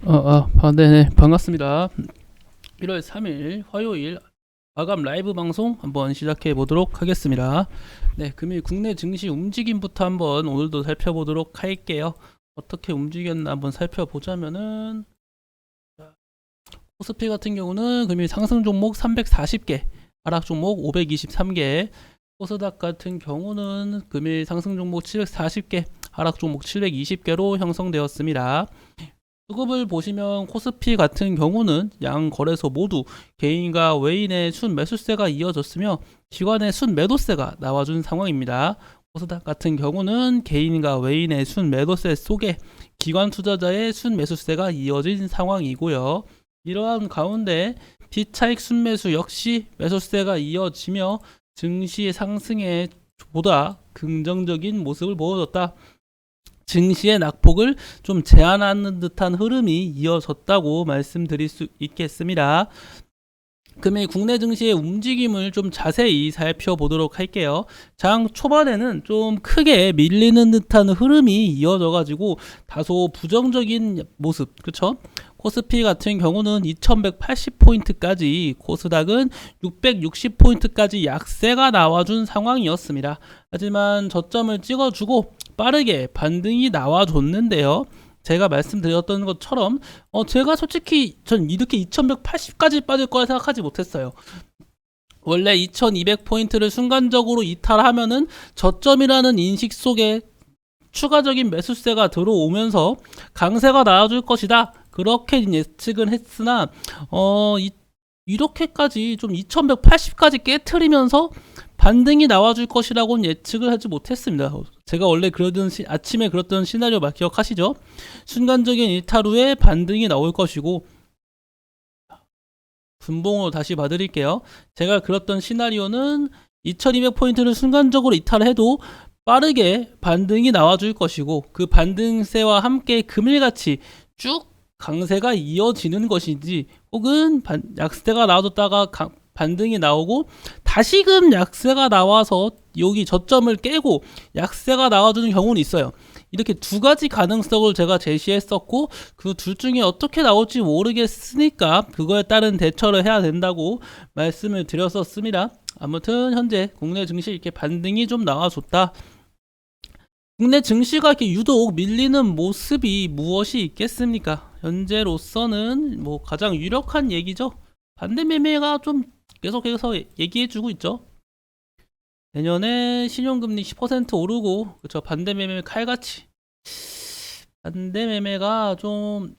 네네, 반갑습니다. 1월 3일 화요일 마감 라이브 방송 한번 시작해 보도록 하겠습니다. 네, 금일 국내 증시 움직임부터 한번 오늘도 살펴보도록 할게요. 어떻게 움직였나 한번 살펴보자면은, 코스피 같은 경우는 금일 상승 종목 340개, 하락 종목 523개, 코스닥 같은 경우는 금일 상승 종목 740개, 하락 종목 720개로 형성되었습니다. 수급을 보시면 코스피 같은 경우는 양 거래소 모두 개인과 외인의 순 매수세가 이어졌으며 기관의 순 매도세가 나와준 상황입니다. 코스닥 같은 경우는 개인과 외인의 순 매도세 속에 기관 투자자의 순 매수세가 이어진 상황이고요. 이러한 가운데 비차익 순매수 역시 매수세가 이어지며 증시 상승에 보다 긍정적인 모습을 보여줬다. 증시의 낙폭을 좀 제한하는 듯한 흐름이 이어졌다고 말씀드릴 수 있겠습니다. 금일 국내 증시의 움직임을 좀 자세히 살펴보도록 할게요. 장 초반에는 좀 크게 밀리는 듯한 흐름이 이어져 가지고 다소 부정적인 모습, 그쵸? 코스피 같은 경우는 2180포인트까지, 코스닥은 660포인트까지 약세가 나와준 상황이었습니다. 하지만 저점을 찍어주고 빠르게 반등이 나와줬는데요. 제가 말씀드렸던 것처럼 제가 솔직히 전 이렇게 2180까지 빠질 거라 생각하지 못했어요. 원래 2200포인트를 순간적으로 이탈하면은 저점이라는 인식 속에 추가적인 매수세가 들어오면서 강세가 나와줄 것이다, 그렇게 예측은 했으나 이렇게까지 좀 2180까지 깨트리면서 반등이 나와줄 것이라고는 예측을 하지 못했습니다. 제가 원래 아침에 그렸던 시나리오 기억하시죠? 순간적인 이탈 후에 반등이 나올 것이고, 분봉으로 다시 봐드릴게요. 제가 그렸던 시나리오는 2200포인트를 순간적으로 이탈해도 빠르게 반등이 나와줄 것이고, 그 반등세와 함께 금일같이 쭉 강세가 이어지는 것인지, 혹은 약세가 나와줬다가 반등이 나오고 다시금 약세가 나와서 여기 저점을 깨고 약세가 나와주는 경우는 있어요. 이렇게 두 가지 가능성을 제가 제시했었고, 그 둘 중에 어떻게 나올지 모르겠으니까 그거에 따른 대처를 해야 된다고 말씀을 드렸었습니다. 아무튼 현재 국내 증시 이렇게 반등이 좀 나와줬다. 국내 증시가 이렇게 유독 밀리는 모습이 무엇이 있겠습니까? 현재로서는 뭐 가장 유력한 얘기죠. 반대 매매가 좀 계속해서 얘기해주고 있죠. 내년에 신용금리 10% 오르고, 그쵸, 반대 매매 칼같이 반대 매매가 좀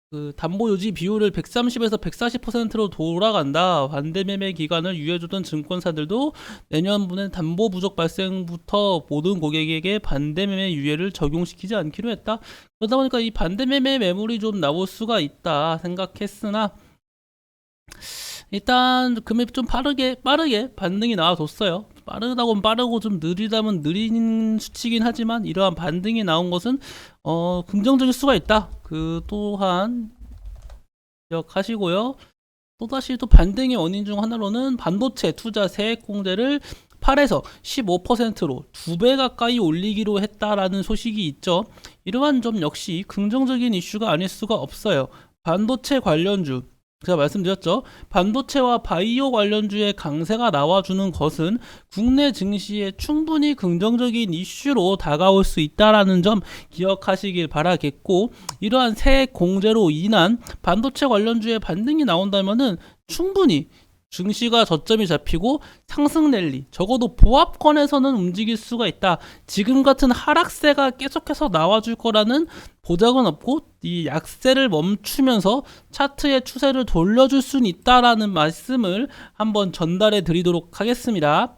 그 담보 유지 비율을 130에서 140%로 돌아간다. 반대 매매 기간을 유예해주던 증권사들도 내년분에 담보 부족 발생부터 모든 고객에게 반대 매매 유예를 적용시키지 않기로 했다. 그러다 보니까 이 반대 매매 매물이 좀 나올 수가 있다 생각했으나, 일단 금액 좀 빠르게 반등이 나와줬어요. 빠르다고는 빠르고 좀 느리다면 느린 수치긴 하지만 이러한 반등이 나온 것은 긍정적일 수가 있다. 그 또한 기억하시고요. 또다시 또 반등의 원인 중 하나로는 반도체 투자 세액 공제를 8에서 15%로 2배 가까이 올리기로 했다라는 소식이 있죠. 이러한 점 역시 긍정적인 이슈가 아닐 수가 없어요. 반도체 관련주, 제가 말씀드렸죠. 반도체와 바이오 관련주의 강세가 나와주는 것은 국내 증시에 충분히 긍정적인 이슈로 다가올 수 있다는 점 기억하시길 바라겠고, 이러한 세액 공제로 인한 반도체 관련주의 반등이 나온다면은 충분히 증시가 저점이 잡히고 상승 랠리, 적어도 보합권에서는 움직일 수가 있다. 지금 같은 하락세가 계속해서 나와줄 거라는 보장은 없고, 이 약세를 멈추면서 차트의 추세를 돌려줄 수는 있다라는 말씀을 한번 전달해 드리도록 하겠습니다.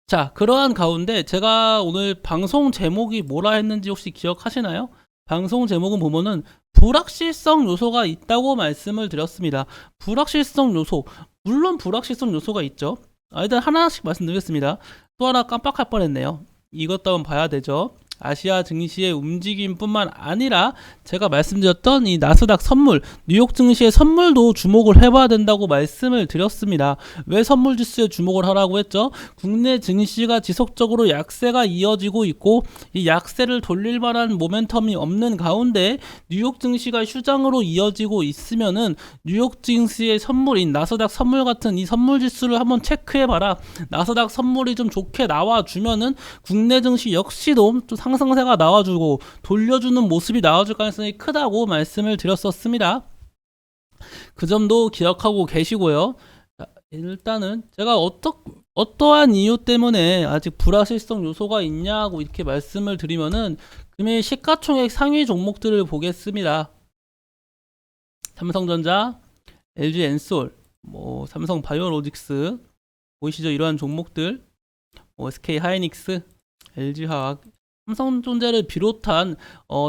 자, 그러한 가운데 제가 오늘 방송 제목이 뭐라 했는지 혹시 기억하시나요? 방송 제목은 보면은 불확실성 요소가 있다고 말씀을 드렸습니다. 불확실성 요소, 물론 불확실성 요소가 있죠. 일단 하나씩 말씀드리겠습니다. 또 하나 깜빡할 뻔했네요. 이것 한번 봐야 되죠. 아시아 증시의 움직임뿐만 아니라 제가 말씀드렸던 이 나스닥 선물, 뉴욕 증시의 선물도 주목을 해봐야 된다고 말씀을 드렸습니다. 왜 선물 지수에 주목을 하라고 했죠? 국내 증시가 지속적으로 약세가 이어지고 있고 이 약세를 돌릴 만한 모멘텀이 없는 가운데 뉴욕 증시가 휴장으로 이어지고 있으면은 뉴욕 증시의 선물인 나스닥 선물 같은 이 선물 지수를 한번 체크해봐라. 나스닥 선물이 좀 좋게 나와주면은 국내 증시 역시도 또 상승세가 나와주고 돌려주는 모습이 나와줄 가능성이 크다고 말씀을 드렸었습니다. 그 점도 기억하고 계시고요. 자, 일단은 제가 어떠한 이유 때문에 아직 불확실성 요소가 있냐고 이렇게 말씀을 드리면은 금일 시가총액 상위 종목들을 보겠습니다. 삼성전자, LG엔솔, 뭐 삼성바이오로직스 보이시죠? 이러한 종목들, SK하이닉스, LG화학, 삼성전자를 비롯한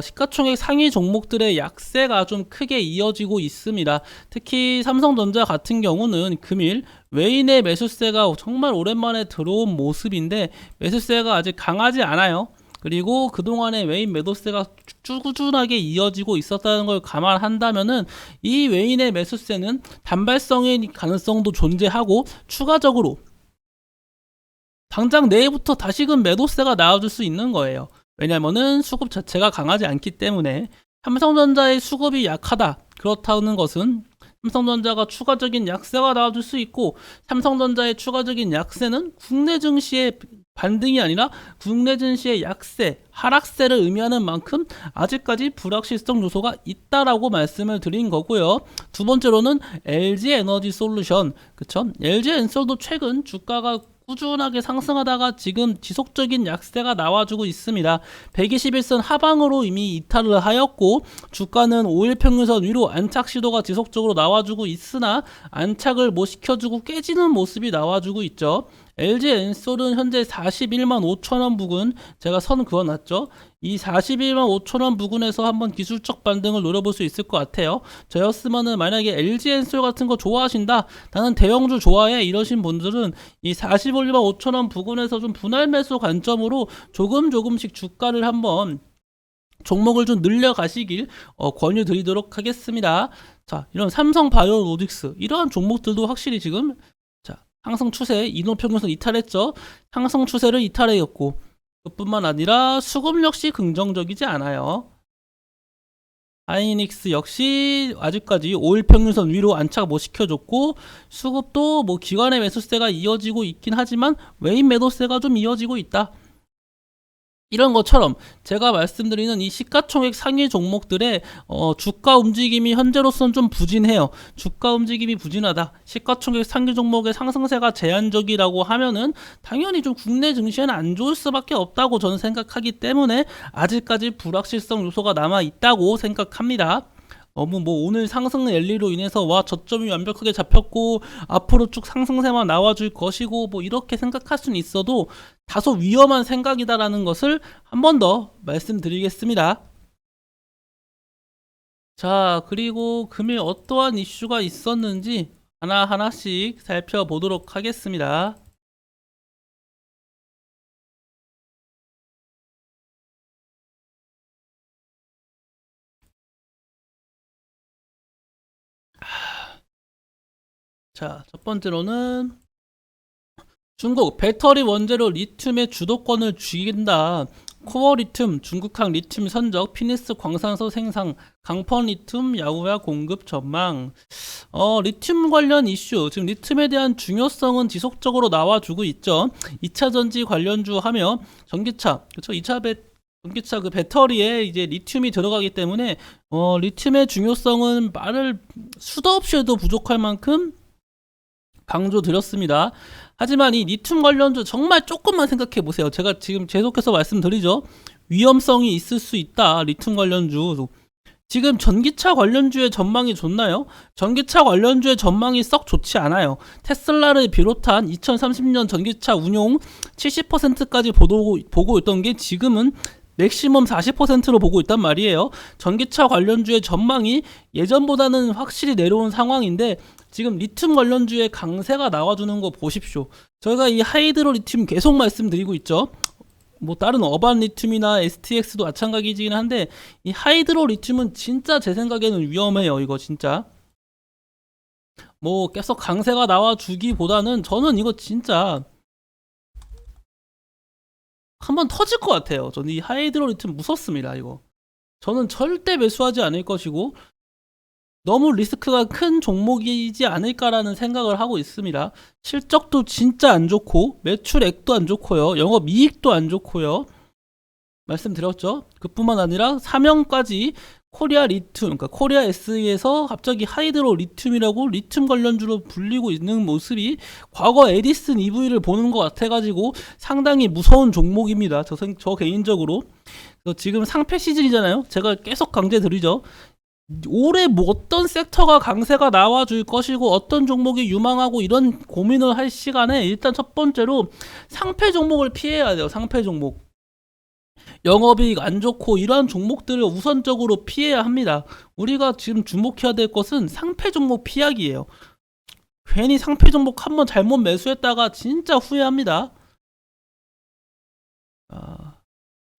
시가총액 상위 종목들의 약세가 좀 크게 이어지고 있습니다. 특히 삼성전자 같은 경우는 금일 외인의 매수세가 정말 오랜만에 들어온 모습인데 매수세가 아직 강하지 않아요. 그리고 그동안의 외인 매도세가 꾸준하게 이어지고 있었다는 걸 감안한다면은 이 외인의 매수세는 단발성의 가능성도 존재하고 추가적으로 당장 내일부터 다시금 매도세가 나와줄 수 있는 거예요. 왜냐면은 수급 자체가 강하지 않기 때문에 삼성전자의 수급이 약하다. 그렇다는 것은 삼성전자가 추가적인 약세가 나와줄 수 있고 삼성전자의 추가적인 약세는 국내 증시의 반등이 아니라 국내 증시의 약세, 하락세를 의미하는 만큼 아직까지 불확실성 요소가 있다라고 말씀을 드린 거고요. 두 번째로는 LG에너지솔루션, 그쵸? LG엔솔도 최근 주가가 꾸준하게 상승하다가 지금 지속적인 약세가 나와주고 있습니다. 121선 하방으로 이미 이탈을 하였고 주가는 5일 평균선 위로 안착 시도가 지속적으로 나와주고 있으나 안착을 못 시켜주고 깨지는 모습이 나와주고 있죠. LG엔솔은 현재 41만 5천원 부근, 제가 선 그어놨죠. 이 41만 5천원 부근에서 한번 기술적 반등을 노려볼 수 있을 것 같아요. 저였으면은 만약에 LG엔솔 같은 거 좋아하신다, 나는 대형주 좋아해 이러신 분들은 이 41만 5천원 부근에서 좀 분할 매수 관점으로 조금씩 주가를 한번 종목을 좀 늘려가시길 권유드리도록 하겠습니다. 자, 이런 삼성바이오로직스 이러한 종목들도 확실히 지금 상승 추세, 이동평균선 이탈했죠. 상승 추세를 이탈했고 그뿐만 아니라 수급 역시 긍정적이지 않아요. 하이닉스 역시 아직까지 5일 평균선 위로 안착 못 시켜줬고 수급도 뭐 기관의 매수세가 이어지고 있긴 하지만 외인 매도세가 좀 이어지고 있다. 이런 것처럼 제가 말씀드리는 이 시가총액 상위 종목들의 주가 움직임이 현재로서는 좀 부진해요. 주가 움직임이 부진하다. 시가총액 상위 종목의 상승세가 제한적이라고 하면은 당연히 좀 국내 증시에는 안 좋을 수밖에 없다고 저는 생각하기 때문에 아직까지 불확실성 요소가 남아 있다고 생각합니다. 너무 뭐 오늘 상승 랠리로 인해서 와 저점이 완벽하게 잡혔고 앞으로 쭉 상승세만 나와줄 것이고 뭐 이렇게 생각할 수는 있어도 다소 위험한 생각이다라는 것을 한 번 더 말씀드리겠습니다. 자, 그리고 금일 어떠한 이슈가 있었는지 하나하나씩 살펴보도록 하겠습니다. 자, 첫 번째로는 중국 배터리 원재료 리튬의 주도권을 쥐긴다. 코어 리튬, 중국항 리튬 선적, 피니스 광산소 생산, 강펀 리튬 야후야 공급 전망. 리튬 관련 이슈, 지금 리튬에 대한 중요성은 지속적으로 나와주고 있죠. 2차 전지 관련주 하며 전기차, 그렇죠? 전기차 그 배터리에 이제 리튬이 들어가기 때문에 리튬의 중요성은 말을 수도 없이 해도 부족할 만큼 강조드렸습니다. 하지만 이 리튬 관련주 정말 조금만 생각해 보세요. 제가 지금 계속해서 말씀드리죠. 위험성이 있을 수 있다. 리튬 관련주. 지금 전기차 관련주의 전망이 좋나요? 전기차 관련주의 전망이 썩 좋지 않아요. 테슬라를 비롯한 2030년 전기차 운용 70%까지 보고 있던 게 지금은 맥시멈 40%로 보고 있단 말이에요. 전기차 관련주의 전망이 예전보다는 확실히 내려온 상황인데 지금 리튬 관련주의 강세가 나와주는 거 보십시오. 저희가 이 하이드로 리튬 계속 말씀드리고 있죠. 뭐 다른 어반 리튬이나 STX도 마찬가지긴 한데 이 하이드로 리튬은 진짜 제 생각에는 위험해요. 이거 진짜 뭐 계속 강세가 나와주기보다는 저는 이거 진짜 한번 터질 것 같아요. 저는 이 하이드로 리튬 무섭습니다. 이거 저는 절대 매수하지 않을 것이고 너무 리스크가 큰 종목이지 않을까라는 생각을 하고 있습니다. 실적도 진짜 안 좋고 매출액도 안 좋고요. 영업이익도 안 좋고요. 말씀드렸죠. 그뿐만 아니라 사명까지 코리아 리튬, 그러니까 코리아 SE에서 갑자기 하이드로 리튬이라고 리튬 관련주로 불리고 있는 모습이 과거 에디슨 EV를 보는 것 같아가지고 상당히 무서운 종목입니다. 저 개인적으로. 그래서 지금 상패 시즌이잖아요. 제가 계속 강조드리죠. 올해 뭐 어떤 섹터가 강세가 나와줄 것이고 어떤 종목이 유망하고 이런 고민을 할 시간에 일단 첫 번째로 상패 종목을 피해야 돼요. 상패 종목. 영업이익 안 좋고 이러한 종목들을 우선적으로 피해야 합니다. 우리가 지금 주목해야 될 것은 상패 종목 피하기예요. 괜히 상패 종목 한번 잘못 매수했다가 진짜 후회합니다.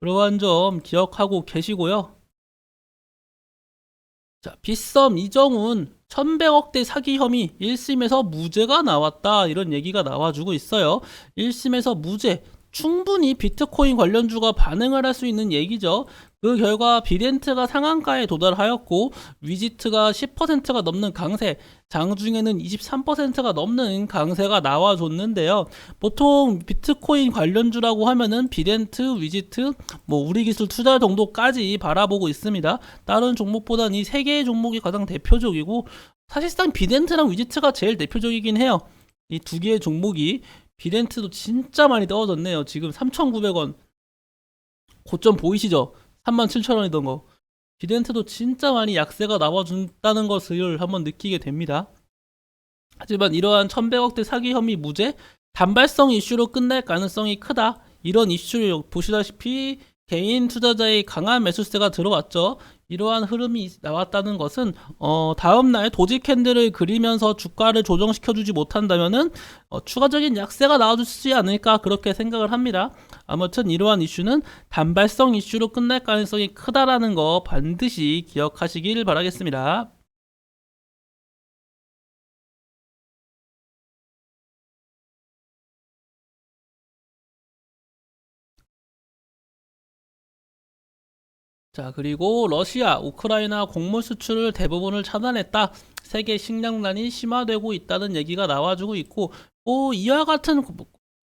그러한 점 기억하고 계시고요. 자, 빗썸 이정훈 1100억대 사기 혐의 1심에서 무죄가 나왔다 이런 얘기가 나와주고 있어요. 1심에서 무죄. 충분히 비트코인 관련주가 반응을 할 수 있는 얘기죠. 그 결과 비덴트가 상한가에 도달하였고 위지트가 10%가 넘는 강세, 장중에는 23%가 넘는 강세가 나와줬는데요. 보통 비트코인 관련주라고 하면은 비덴트, 위지트, 뭐 우리기술 투자 정도까지 바라보고 있습니다. 다른 종목보다는 이 세 개의 종목이 가장 대표적이고 사실상 비덴트랑 위지트가 제일 대표적이긴 해요. 이 두 개의 종목이 비덴트도 진짜 많이 떨어졌네요. 지금 3,900원 고점 보이시죠? 37,000원이던 거. 비덴트도 진짜 많이 약세가 나와준다는 것을 한번 느끼게 됩니다. 하지만 이러한 1100억대 사기 혐의 무죄, 단발성 이슈로 끝날 가능성이 크다. 이런 이슈를 보시다시피 개인 투자자의 강한 매수세가 들어왔죠. 이러한 흐름이 나왔다는 것은 다음날 도지 캔들을 그리면서 주가를 조정시켜주지 못한다면은 추가적인 약세가 나와주지 않을까 그렇게 생각을 합니다. 아무튼 이러한 이슈는 단발성 이슈로 끝날 가능성이 크다라는 거 반드시 기억하시길 바라겠습니다. 자, 그리고 러시아, 우크라이나 곡물 수출을 대부분을 차단했다. 세계 식량난이 심화되고 있다는 얘기가 나와주고 있고, 이와 같은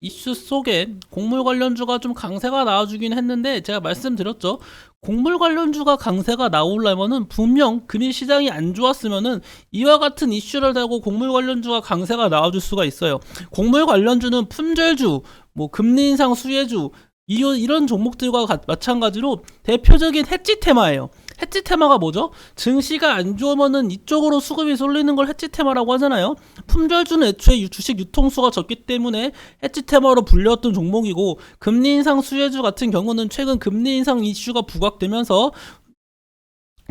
이슈 속에 곡물 관련주가 좀 강세가 나와주긴 했는데, 제가 말씀드렸죠. 곡물 관련주가 강세가 나오려면은 분명 금일 시장이 안 좋았으면은 이와 같은 이슈를 달고 곡물 관련주가 강세가 나와줄 수가 있어요. 곡물 관련주는 품절주, 뭐 금리 인상 수혜주, 이런 종목들과 마찬가지로 대표적인 해지 테마예요. 해지 테마가 뭐죠? 증시가 안 좋으면은 이쪽으로 수급이 쏠리는 걸 해지 테마라고 하잖아요. 품절주는 애초에 주식 유통수가 적기 때문에 해지 테마로 불렸던 종목이고, 금리 인상 수혜주 같은 경우는 최근 금리 인상 이슈가 부각되면서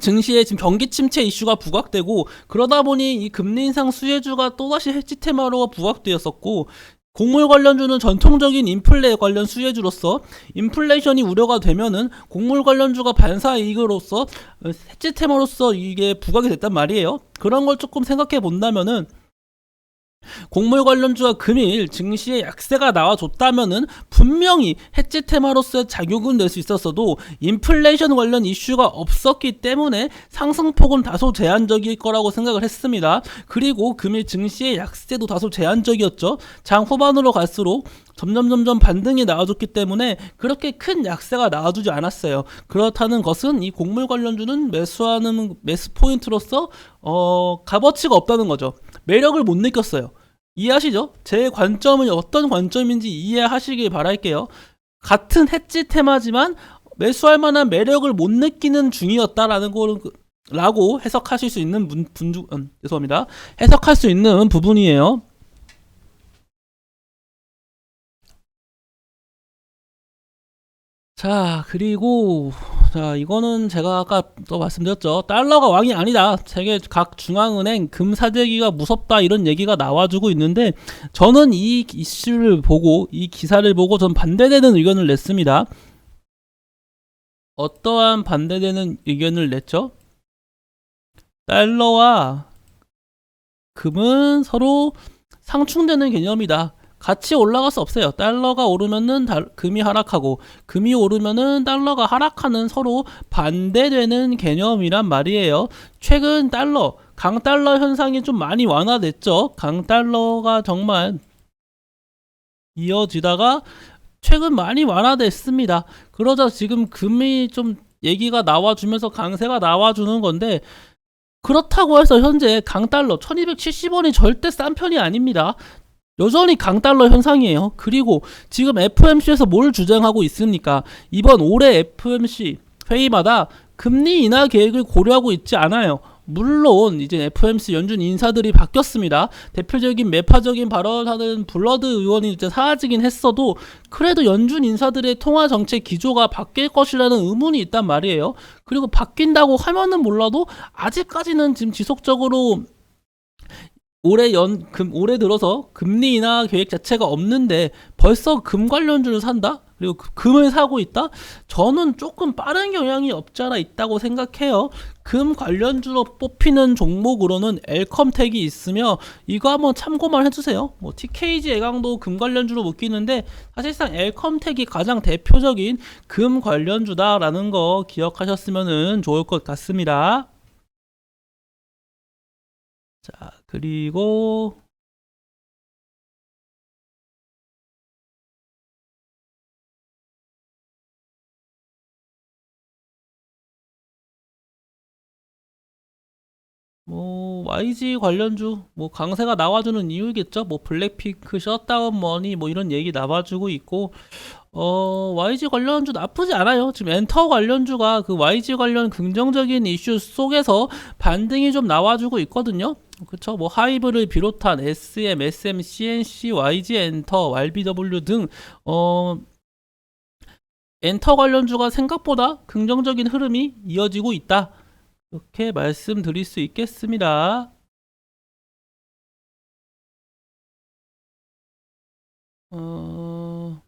증시에 지금 경기 침체 이슈가 부각되고, 그러다 보니 이 금리 인상 수혜주가 또다시 해지 테마로 부각되었었고, 곡물 관련주는 전통적인 인플레 관련 수혜주로서 인플레이션이 우려가 되면은 곡물 관련주가 반사 이익으로서 해지 테마로서 이게 부각이 됐단 말이에요. 그런 걸 조금 생각해 본다면은 곡물 관련주와 금일 증시에 약세가 나와줬다면은 분명히 해지 테마로서의 작용은 될 수 있었어도 인플레이션 관련 이슈가 없었기 때문에 상승폭은 다소 제한적일 거라고 생각을 했습니다. 그리고 금일 증시의 약세도 다소 제한적이었죠. 장 후반으로 갈수록 점점 반등이 나와줬기 때문에 그렇게 큰 약세가 나와주지 않았어요. 그렇다는 것은 이 곡물 관련주는 매수하는 매수 포인트로서 값어치가 없다는 거죠. 매력을 못 느꼈어요. 이해하시죠? 제 관점은 어떤 관점인지 이해하시길 바랄게요. 같은 해지 테마지만 매수할 만한 매력을 못 느끼는 중이었다라는 거라고 해석하실 수 있는 죄송합니다. 해석할 수 있는 부분이에요. 자, 그리고 자, 이거는 제가 아까 또 말씀드렸죠. 달러가 왕이 아니다. 세계 각 중앙은행 금사재기가 무섭다 이런 얘기가 나와주고 있는데 저는 이 이슈를 보고 이 기사를 보고 전 반대되는 의견을 냈습니다. 어떠한 반대되는 의견을 냈죠? 달러와 금은 서로 상충되는 개념이다. 같이 올라갈 수 없어요. 달러가 오르면은 금이 하락하고 금이 오르면은 달러가 하락하는 서로 반대되는 개념이란 말이에요. 최근 달러, 강달러 현상이 좀 많이 완화됐죠. 강달러가 정말 이어지다가 최근 많이 완화됐습니다. 그러자 지금 금이 좀 얘기가 나와주면서 강세가 나와주는 건데 그렇다고 해서 현재 강달러 1270원이 절대 싼 편이 아닙니다. 여전히 강달러 현상이에요. 그리고 지금 FOMC에서 뭘 주장하고 있습니까? 이번 올해 FOMC 회의마다 금리 인하 계획을 고려하고 있지 않아요. 물론 이제 FOMC 연준 인사들이 바뀌었습니다. 대표적인 매파적인 발언하는 블러드 의원이 이제 사라지긴 했어도 그래도 연준 인사들의 통화 정책 기조가 바뀔 것이라는 의문이 있단 말이에요. 그리고 바뀐다고 하면은 몰라도 아직까지는 지금 지속적으로 올해 들어서 금리 인하 계획 자체가 없는데 벌써 금 관련주를 산다? 그리고 금을 사고 있다? 저는 조금 빠른 경향이 없지 않아 있다고 생각해요. 금 관련주로 뽑히는 종목으로는 엘컴텍이 있으며 이거 한번 참고만 해주세요. 뭐 TKG 애강도 금 관련주로 묶이는데 사실상 엘컴텍이 가장 대표적인 금 관련주다라는 거 기억하셨으면 좋을 것 같습니다. 자, 그리고 뭐 YG 관련주 뭐 강세가 나와주는 이유겠죠. 뭐 블랙핑크 셧다운 머니 뭐 이런 얘기 나와주고 있고 YG 관련주 나쁘지 않아요. 지금 엔터 관련주가 그 YG 관련 긍정적인 이슈 속에서 반등이 좀 나와주고 있거든요. 그쵸? 뭐 하이브를 비롯한 SM, SM, CNC, YG 엔터, RBW 등 엔터 관련주가 생각보다 긍정적인 흐름이 이어지고 있다. 이렇게 말씀드릴 수 있겠습니다. 어...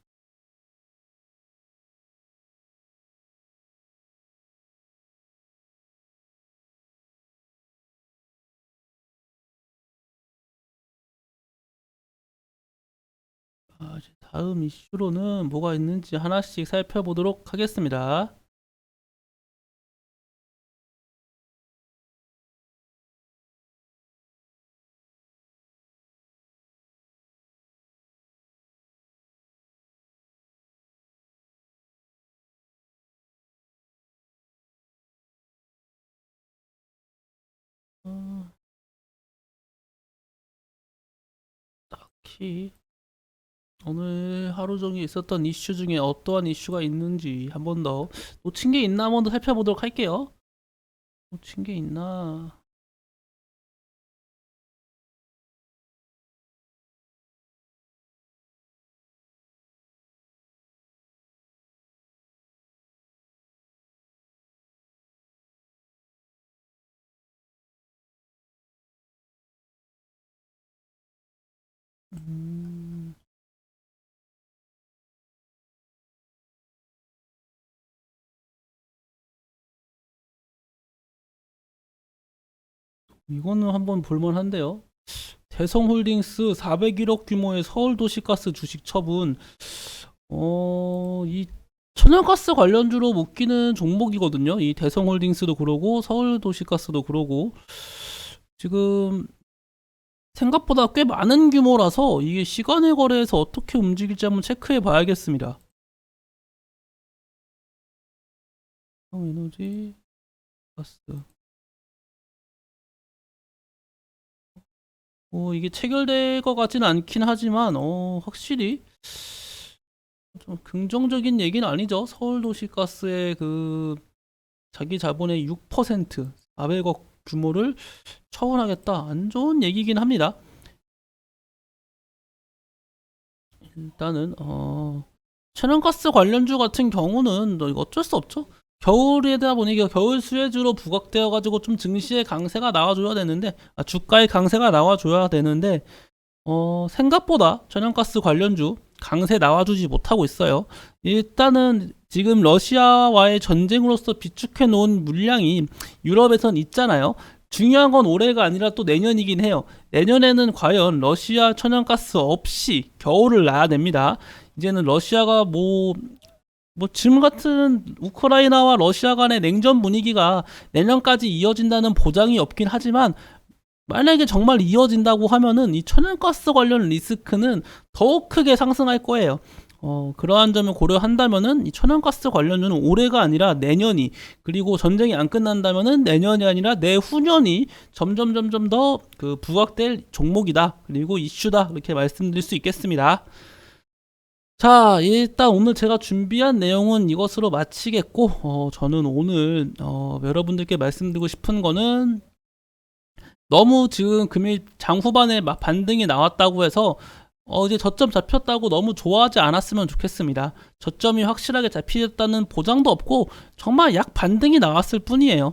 이제 다음 이슈로는 뭐가 있는지 하나씩 살펴보도록 하겠습니다. 어, 딱히 오늘 하루 종일 있었던 이슈 중에 어떠한 이슈가 있는지 한 번 더 놓친 게 있나 한 번 더 살펴보도록 할게요. 놓친 게 있나? 음, 이거는 한번 볼만한데요. 대성홀딩스 401억 규모의 서울도시가스 주식 처분. 이 천연가스 관련주로 묶이는 종목이거든요. 이 대성홀딩스도 그러고 서울도시가스도 그러고 지금 생각보다 꽤 많은 규모라서 이게 시간의 거래에서 어떻게 움직일지 한번 체크해 봐야겠습니다. 에너지 가스. 이게 체결될 것 같지는 않긴 하지만 확실히 좀 긍정적인 얘기는 아니죠. 서울도시가스의 그 자기 자본의 6% 400억 규모를 처분하겠다. 안 좋은 얘기긴 합니다. 일단은 천연가스 관련주 같은 경우는 이거 어쩔 수 없죠. 겨울이다 보니까 겨울 수혜주로 부각되어 가지고 좀 증시의 강세가 나와줘야 되는데, 주가의 강세가 나와줘야 되는데, 생각보다 천연가스 관련주 강세 나와주지 못하고 있어요. 일단은 지금 러시아와의 전쟁으로서 비축해 놓은 물량이 유럽에선 있잖아요. 중요한 건 올해가 아니라 또 내년이긴 해요. 내년에는 과연 러시아 천연가스 없이 겨울을 나야 됩니다. 이제는 러시아가 지금 같은 우크라이나와 러시아 간의 냉전 분위기가 내년까지 이어진다는 보장이 없긴 하지만, 만약에 정말 이어진다고 하면은 이 천연가스 관련 리스크는 더욱 크게 상승할 거예요. 그러한 점을 고려한다면은 이 천연가스 관련주는 올해가 아니라 내년이, 그리고 전쟁이 안 끝난다면은 내년이 아니라 내후년이 점점 더 그 부각될 종목이다, 그리고 이슈다, 이렇게 말씀드릴 수 있겠습니다. 자, 일단 오늘 제가 준비한 내용은 이것으로 마치겠고, 저는 오늘 여러분들께 말씀드리고 싶은 거는, 너무 지금 금일 장 후반에 막 반등이 나왔다고 해서 이제 저점 잡혔다고 너무 좋아하지 않았으면 좋겠습니다. 저점이 확실하게 잡히겠다는 보장도 없고 정말 약 반등이 나왔을 뿐이에요.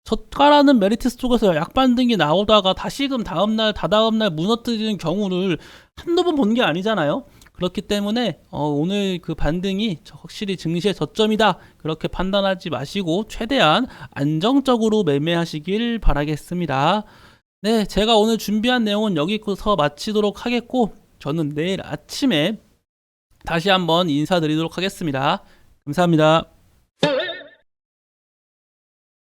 저가라는 메리트스 쪽에서 약 반등이 나오다가 다시금 다음날 다다음날 무너뜨리는 경우를 한두 번 본 게 아니잖아요. 그렇기 때문에 오늘 그 반등이 확실히 증시의 저점이다, 그렇게 판단하지 마시고 최대한 안정적으로 매매하시길 바라겠습니다. 네, 제가 오늘 준비한 내용은 여기서 마치도록 하겠고, 저는 내일 아침에 다시 한번 인사드리도록 하겠습니다. 감사합니다.